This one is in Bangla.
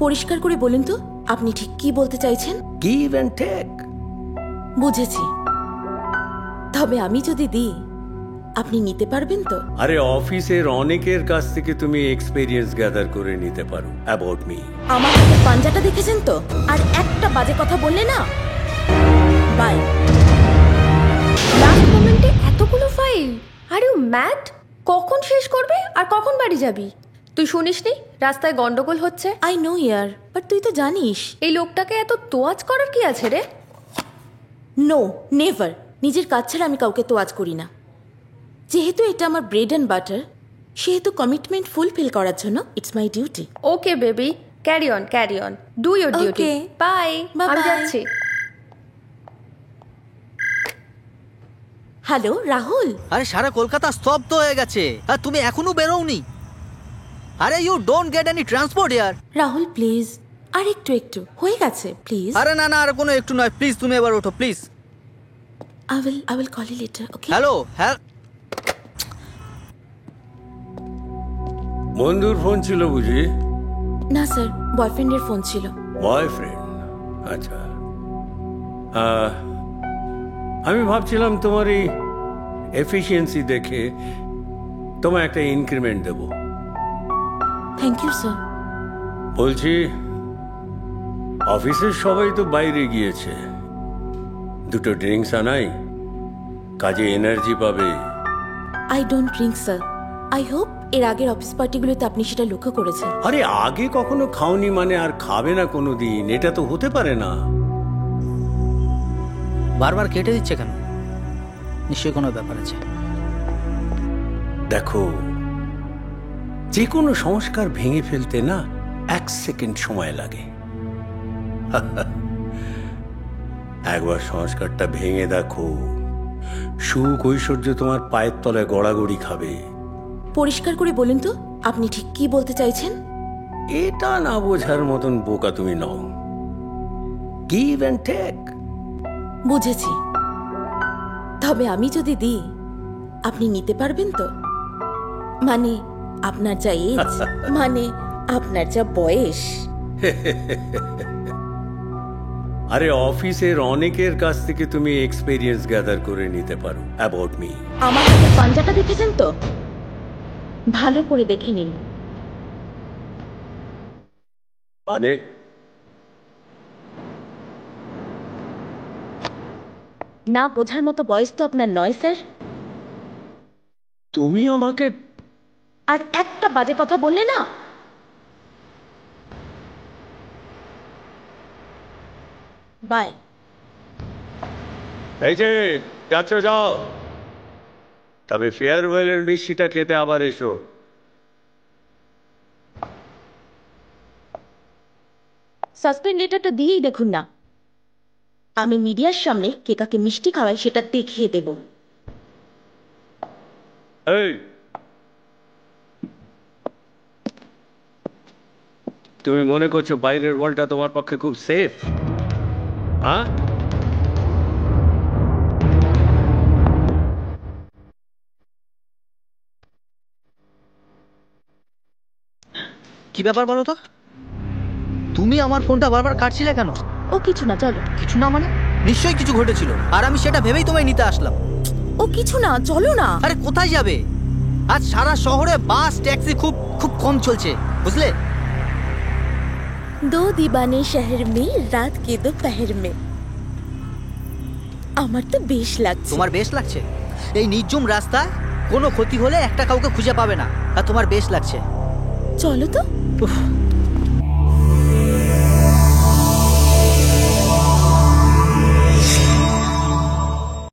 পরিষ্কার করে বলুন তো আপনি ঠিক কি বলতে চাইছেন? Give and take. বুঝেছি, তবে আমি যদি দিই আপনি নিতে পারবেন তো? আরে অফিসের অনেকের কাছ থেকে তুমি এক্সপেরিয়েন্স গ্যাদার করে নিতে পারো অ্যাবাউট মি। আমার হাতে পাঞ্জাটা দেখেছেন তো? আর একটা বাজে কথা বললে না, বাই। লাস্ট মোমেন্টে এতগুলো ফাইল, আর ইউ ম্যাড? কখন শেষ করবে আর কখন বাড়ি যাবি? তুই শুনিসনি রাস্তায় গন্ডগোল হচ্ছে? আই নো ইয়ার, বাট তুই তো জানিস। এই লোকটাকে এত তোয়াজ করার কি আছে রে? No, never. নিজের কাজ ছাড়া আমি কাউকে তোয়াজ করি না। যেহেতু এটা আমার ব্রেড অ্যান্ড বাটার, সেহেতু কমিটমেন্ট ফুলফিল করার জন্য it's my duty. Okay baby, carry on, do your duty. Okay. Bye, আমি Bye-bye. যাচ্ছি। হ্যালো রাহুল। আরে সারা কলকাতা স্তব্ধ হয়ে গেছে আর তুমি এখনো বেরোওনি। আরে you don't get any transport ইয়ার। রাহুল প্লিজ, আর একটু একটু হয়ে গেছে প্লিজ। আরে না না, আর কোনো একটু নয়, প্লিজ তুমি এবার ওঠো please. I will call you later, okay? Hello হ্যাঁ। বন্ধুর ফোন ছিল বুঝি? না স্যার, বয়ফ্রেন্ডের ফোন ছিল। বয়ফ্রেন্ড? আচ্ছা। আমি ভাবছিলাম তোমার এই এফিসিয়েন্সি দেখে তোমায় একটা ইনক্রিমেন্ট দেব। Thank you sir. বলছি অফিসের সবাই তো বাইরে গিয়েছে, দুটো ড্রিঙ্কস আনাই, কাজে এনার্জি পাবে। I don't drink sir. I hope এর আগের অফিস পার্টিগুলোতে আপনি সেটা লক্ষ্য করেছেন। আরে আগে কখনো খাওনি মানে আর খাবে না কোনো দিন? এটা তো হতে পারে না। বারবার কেটে দিচ্ছে কেন? নিশ্চয়ই কোনো ব্যাপার আছে। দেখো, যে কোনো সংস্কার ভেঙে ফেলতে না 1 সেকেন্ড সময় লাগে। একবার সংস্কারটা ভেঙে দেখো, সুখ ঐশ্বর্য তোমার পায়ের তলায় গড়াগড়ি খাবে। পরিষ্কার করে বলুন তো আপনি ঠিক কি বলতে চাইছেন? এটা না বোঝার মতন বোকা তুমি নও। Give and take. বুঝেছি, তবে আমি যদি দিই আপনি নিতে পারবেন তো? মানে আপনার যা এজ, মানে আপনার যা বয়স। আরে অফিসের অনেকের কাছ থেকে তুমি এক্সপেরিয়েন্স গ্যাদার করে নিতে পারো অ্যাবাউট মি। আমার হাতে পাঞ্জাটা দেখেছেন তো? ভালো করে দেখে নিন। মানে না বোঝার মতো বয়স তো আপনার নয় স্যার। তুমি আমাকে আর একটা বাজে কথা বললে না, বাই। এই যে যাচ্ছ যাও, তবে ফেয়ারওয়েলের মিষ্টিটা খেতে আবার এসো। সাসপেন্ড লেটারটা দিয়েই দেখুন না, আমি মিডিয়ার সামনে কে কাকে মিষ্টি খাওয়াই সেটা দেখিয়ে দেব। এই, তুমি মনে করছো বাইরের ওয়ার্ল্ডটা তোমার পক্ষে খুব সেফ? হ্যাঁ, কি ব্যাপার বলো তো? তুমি আমার ফোনটা বারবার কাটছিলে কেন? ও কিছু না, চলো। কিছু না মানে? নিশ্চয়ই কিছু ঘটেছিল, আর আমি সেটা ভেবেই তোমায় নিতে আসলাম। ও কিছু না, চলো না। আরে কোথায় যাবে? আজ সারা শহরে বাস ট্যাক্সি খুব খুব কম চলছে, বুঝলে? দো দিবানে শহর মে রাত কে দোপহর মে। আমার তো বেশ লাগছে। তোমার বেশ লাগছে? এই নির্জুম রাস্তায় কোনো ক্ষতি হলে একটা কাউকে খুঁজে পাবে না, আর তোমার বেশ লাগছে? চলো তো। উফ,